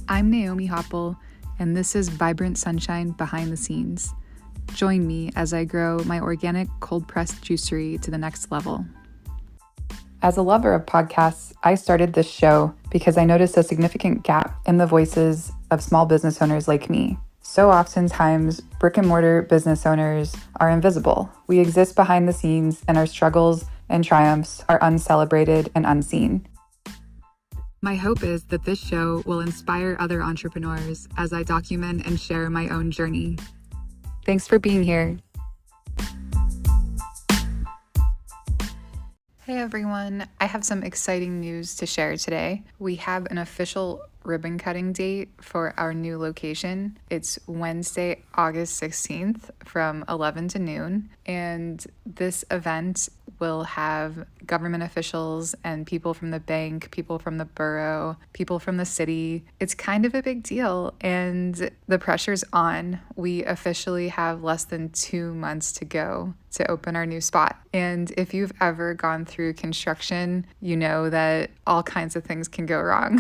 I'm Naomi Hoppel, and this is Vibrant Sunshine Behind the Scenes. Join me as I grow my organic cold-pressed juicery to the next level. As a lover of podcasts, I started this show because I noticed a significant gap in the voices of small business owners like me. So oftentimes, brick and mortar business owners are invisible. We exist behind the scenes, and our struggles and triumphs are uncelebrated and unseen. My hope is that this show will inspire other entrepreneurs as I document and share my own journey. Thanks for being here. Hey everyone, I have some exciting news to share today. We have an official ribbon cutting date for our new location. It's Wednesday, August 16th from 11 to noon. And this event will have government officials and people from the bank, people from the borough, people from the city. It's kind of a big deal and the pressure's on. We officially have less than 2 months to go to open our new spot. And if you've ever gone through construction, you know that all kinds of things can go wrong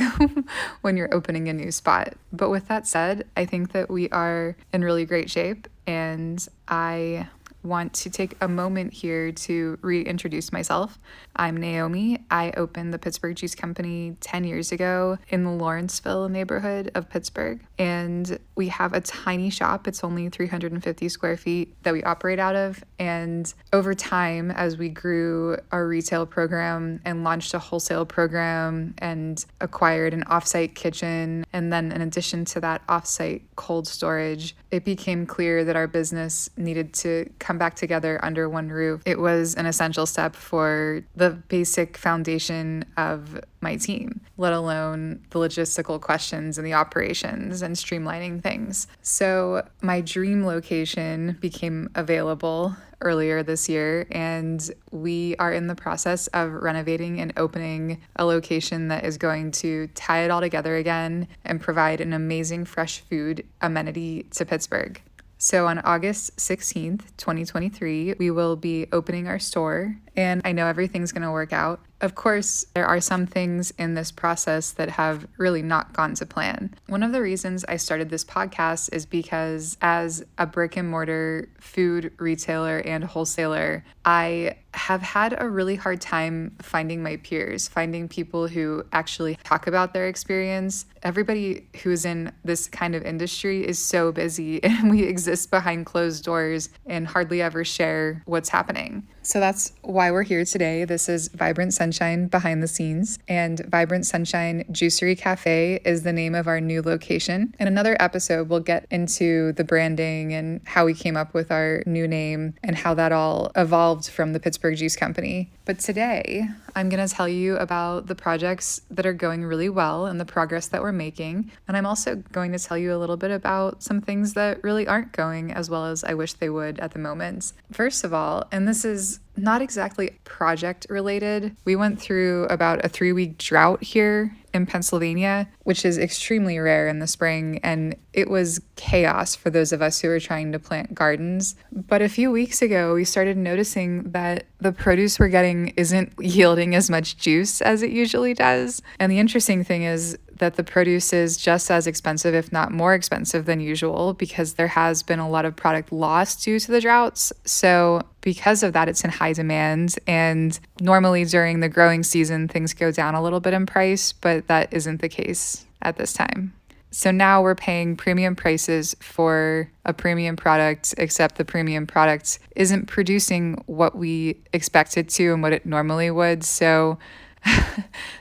when you're opening a new spot. But with that said, I think that we are in really great shape, and I want to take a moment here to reintroduce myself. I'm Naomi. I opened the Pittsburgh Juice Company 10 years ago in the Lawrenceville neighborhood of Pittsburgh. And we have a tiny shop. It's only 350 square feet that we operate out of. And over time, as we grew our retail program and launched a wholesale program and acquired an offsite kitchen, and then in addition to that offsite cold storage, it became clear that our business needed to come back together under one roof. It was an essential step for the basic foundation of my team, let alone the logistical questions and the operations and streamlining things. So my dream location became available earlier this year, and we are in the process of renovating and opening a location that is going to tie it all together again and provide an amazing fresh food amenity to Pittsburgh. So on August 16th, 2023, we will be opening our store, and I know everything's going to work out. Of course, there are some things in this process that have really not gone to plan. One of the reasons I started this podcast is because as a brick and mortar food retailer and wholesaler, I have had a really hard time finding my peers, finding people who actually talk about their experience. Everybody who is in this kind of industry is so busy, and we exist behind closed doors and hardly ever share what's happening. So that's why we're here today. This is Vibrant Sunshine Behind the Scenes, and Vibrant Sunshine Juicery Cafe is the name of our new location. In another episode, we'll get into the branding and how we came up with our new name and how that all evolved from the Pittsburgh Juice Company. But today, I'm going to tell you about the projects that are going really well and the progress that we're making. And I'm also going to tell you a little bit about some things that really aren't going as well as I wish they would at the moment. First of all, and this is not exactly project related, we went through about a 3-week drought here in Pennsylvania, which is extremely rare in the spring, and it was chaos for those of us who are trying to plant gardens. But a few weeks ago, we started noticing that the produce we're getting isn't yielding as much juice as it usually does. And the interesting thing is that the produce is just as expensive, if not more expensive than usual, because there has been a lot of product lost due to the droughts. So because of that, it's in high demand. And normally during the growing season, things go down a little bit in price, but that isn't the case at this time. So now we're paying premium prices for a premium product, except the premium product isn't producing what we expect it to and what it normally would. So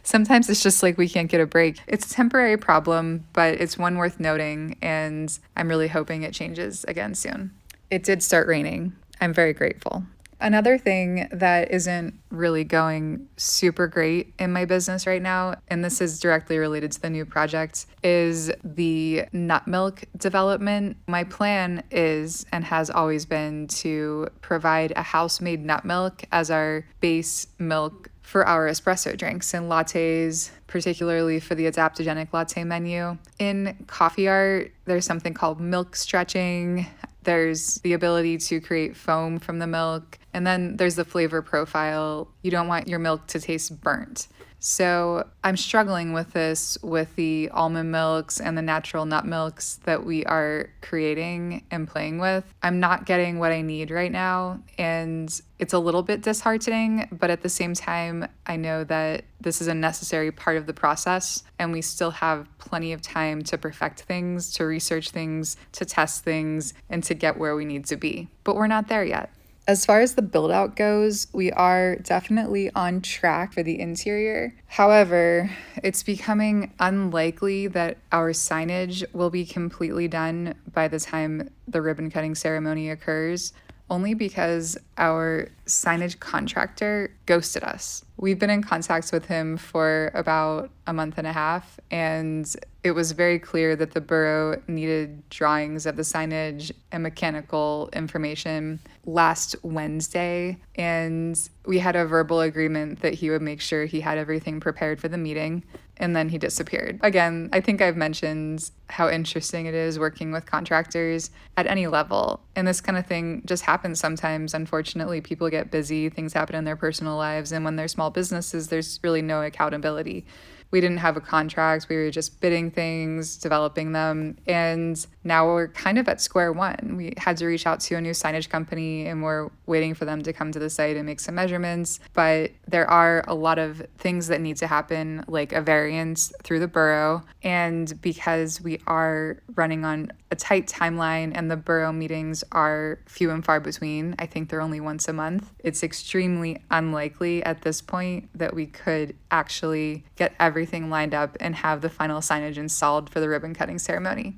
sometimes it's just like we can't get a break. It's a temporary problem, but it's one worth noting, and I'm really hoping it changes again soon. It did start raining. I'm very grateful. Another thing that isn't really going super great in my business right now, and this is directly related to the new project, is the nut milk development. My plan is and has always been to provide a house-made nut milk as our base milk for our espresso drinks and lattes, particularly for the adaptogenic latte menu. In coffee art, there's something called milk stretching. There's the ability to create foam from the milk. And then there's the flavor profile. You don't want your milk to taste burnt. So I'm struggling with this with the almond milks and the natural nut milks that we are creating and playing with. I'm not getting what I need right now, and it's a little bit disheartening, but at the same time, I know that this is a necessary part of the process, and we still have plenty of time to perfect things, to research things, to test things, and to get where we need to be. But we're not there yet. As far as the build out goes, we are definitely on track for the interior. However, it's becoming unlikely that our signage will be completely done by the time the ribbon cutting ceremony occurs, only because our signage contractor ghosted us. We've been in contact with him for about a month and a half, and it was very clear that the borough needed drawings of the signage and mechanical information last Wednesday, and we had a verbal agreement that he would make sure he had everything prepared for the meeting, and then he disappeared. Again, I think I've mentioned how interesting it is working with contractors at any level, and this kind of thing just happens sometimes. Unfortunately, people get busy, things happen in their personal lives, and when they're small businesses, there's really no accountability. We didn't have a contract. We were just bidding things, developing them. And now we're kind of at square one. We had to reach out to a new signage company, and we're waiting for them to come to the site and make some measurements. But there are a lot of things that need to happen, like a variance through the borough. And because we are running on a tight timeline and the borough meetings are few and far between, I think they're only once a month, it's extremely unlikely at this point that we could actually get everything lined up and have the final signage installed for the ribbon cutting ceremony.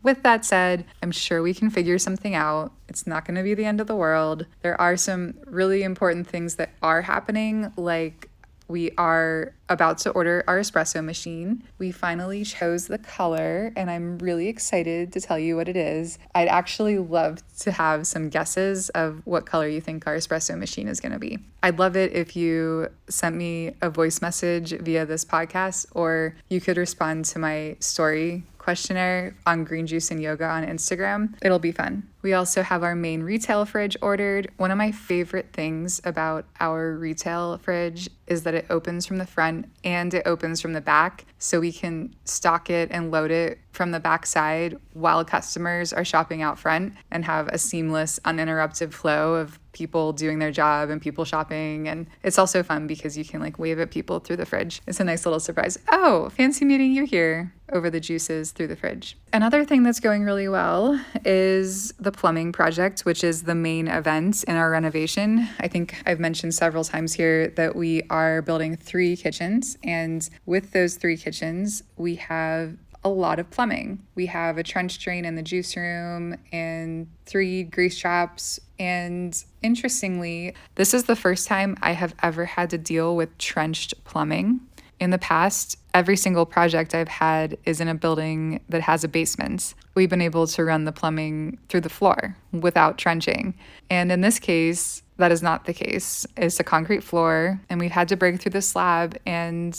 With that said, I'm sure we can figure something out. It's not going to be the end of the world. There are some really important things that are happening, like we are about to order our espresso machine. We finally chose the color, and I'm really excited to tell you what it is. I'd actually love to have some guesses of what color you think our espresso machine is going to be. I'd love it if you sent me a voice message via this podcast, or you could respond to my story questionnaire on Green Juice and Yoga on Instagram. It'll be fun. We also have our main retail fridge ordered. One of my favorite things about our retail fridge is that it opens from the front and it opens from the back, so we can stock it and load it from the back side while customers are shopping out front and have a seamless, uninterrupted flow of people doing their job and people shopping. And it's also fun because you can like wave at people through the fridge. It's a nice little surprise. Oh, fancy meeting you here, over the juices through the fridge. Another thing that's going really well is the plumbing project, which is the main event in our renovation. I think I've mentioned several times here that we are building 3 kitchens, and with those 3 kitchens, we have a lot of plumbing. We have a trench drain in the juice room and 3 grease traps. And interestingly, this is the first time I have ever had to deal with trenched plumbing. In the past, every single project I've had is in a building that has a basement. We've been able to run the plumbing through the floor without trenching. And in this case, that is not the case. It's a concrete floor, and we've had to break through the slab and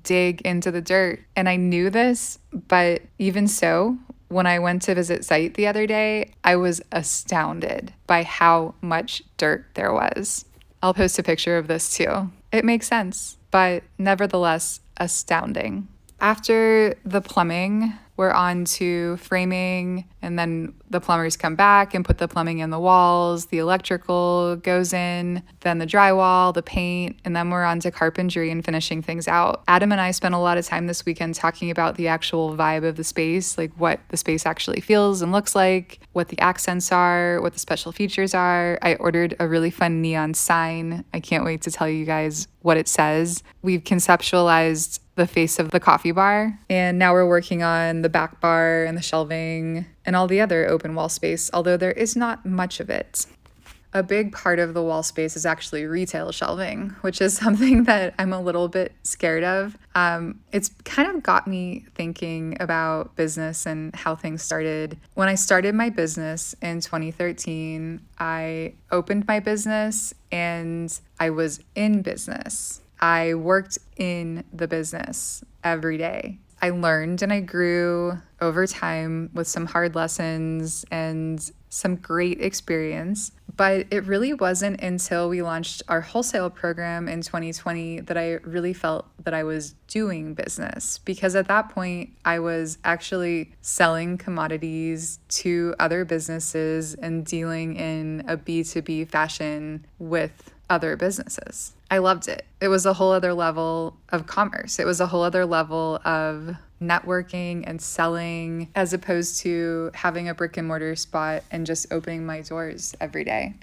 dig into the dirt. And I knew this, but even so, when I went to visit site the other day, I was astounded by how much dirt there was. I'll post a picture of this too. It makes sense, but nevertheless astounding. After the plumbing, we're on to framing, and then the plumbers come back and put the plumbing in the walls, the electrical goes in, then the drywall, the paint, and then we're on to carpentry and finishing things out. Adam and I spent a lot of time this weekend talking about the actual vibe of the space, like what the space actually feels and looks like, what the accents are, what the special features are. I ordered a really fun neon sign. I can't wait to tell you guys what it says. We've conceptualized the face of the coffee bar, and now we're working on the back bar and the shelving and all the other open wall space, although there is not much of it. A big part of the wall space is actually retail shelving, which is something that I'm a little bit scared of. It's kind of got me thinking about business and how things started. When I started my business in 2013, I opened my business and I was in business. I worked in the business every day. I learned and I grew over time with some hard lessons and some great experience, But it really wasn't until we launched our wholesale program in 2020 that I really felt that I was doing business, because at that point I was actually selling commodities to other businesses and dealing in a B2B fashion with other businesses. I loved it. It was a whole other level of commerce. It was a whole other level of networking and selling, as opposed to having a brick and mortar spot and just opening my doors every day.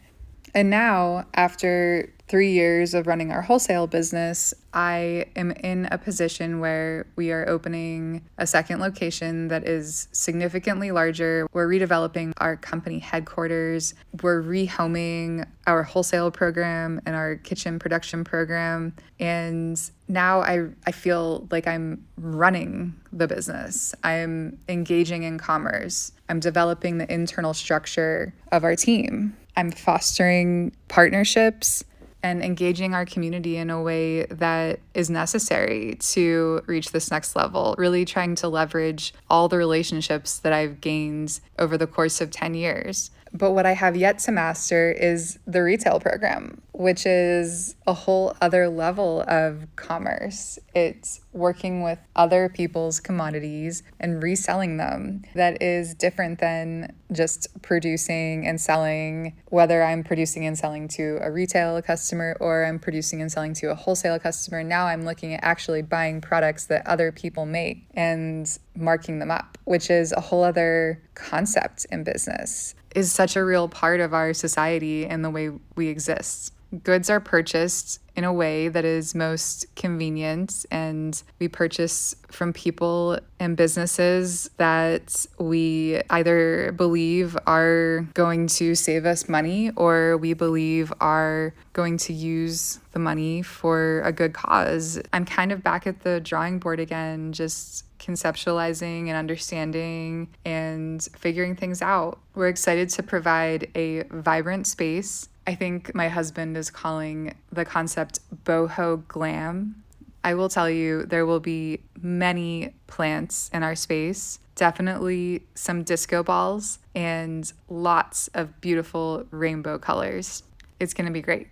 And now, after 3 years of running our wholesale business, I am in a position where we are opening a second location that is significantly larger. We're redeveloping our company headquarters. We're rehoming our wholesale program and our kitchen production program. And now I feel like I'm running the business. I'm engaging in commerce. I'm developing the internal structure of our team. I'm fostering partnerships and engaging our community in a way that is necessary to reach this next level, really trying to leverage all the relationships that I've gained over the course of 10 years. But what I have yet to master is the retail program, which is a whole other level of commerce. It's working with other people's commodities and reselling them. That is different than just producing and selling, whether I'm producing and selling to a retail customer or I'm producing and selling to a wholesale customer. Now I'm looking at actually buying products that other people make and marking them up, which is a whole other concept in business. Is such a real part of our society and the way we exist. Goods are purchased in a way that is most convenient, and we purchase from people and businesses that we either believe are going to save us money or we believe are going to use the money for a good cause. I'm kind of back at the drawing board again, just conceptualizing and understanding and figuring things out. We're excited to provide a vibrant space. I think my husband is calling the concept boho glam. I will tell you, there will be many plants in our space, definitely some disco balls, and lots of beautiful rainbow colors. It's going to be great.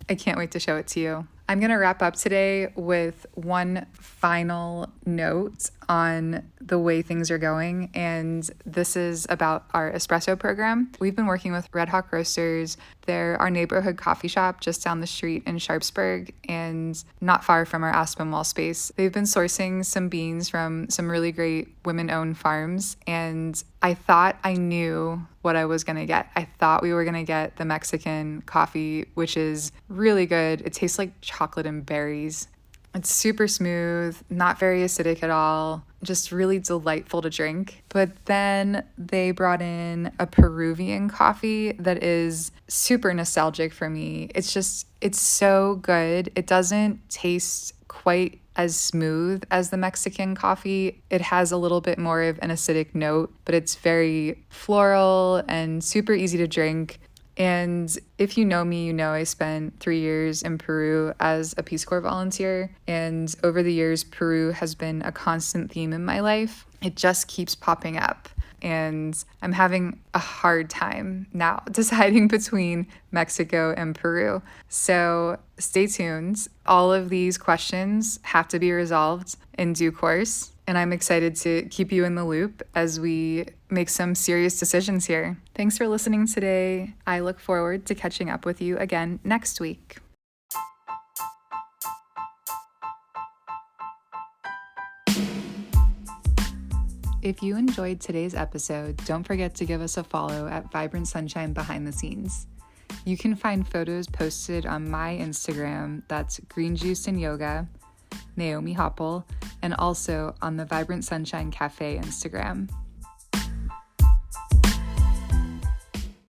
I can't wait to show it to you. I'm going to wrap up today with one final note on the way things are going, and this is about our espresso program. We've been working with Red Hawk Roasters. They're our neighborhood coffee shop just down the street in Sharpsburg and not far from our Aspen Mall space. They've been sourcing some beans from some really great women-owned farms, and I thought I knew what I was going to get. I thought we were going to get the Mexican coffee, which is really good. It tastes like chocolate and berries. It's super smooth, not very acidic at all, just really delightful to drink. But then they brought in a Peruvian coffee that is super nostalgic for me. It's so good. It doesn't taste quite as smooth as the Mexican coffee. It has a little bit more of an acidic note, but it's very floral and super easy to drink. And if you know me, you know I spent 3 years in Peru as a Peace Corps volunteer. And over the years, Peru has been a constant theme in my life. It just keeps popping up. And I'm having a hard time now deciding between Mexico and Peru. So stay tuned. All of these questions have to be resolved in due course. And I'm excited to keep you in the loop as we make some serious decisions here. Thanks for listening today. I look forward to catching up with you again next week. If you enjoyed today's episode, don't forget to give us a follow at Vibrant Sunshine Behind the Scenes. You can find photos posted on my Instagram, that's Green Juice and Yoga, Naomi Hoppel, and also on the Vibrant Sunshine Cafe Instagram.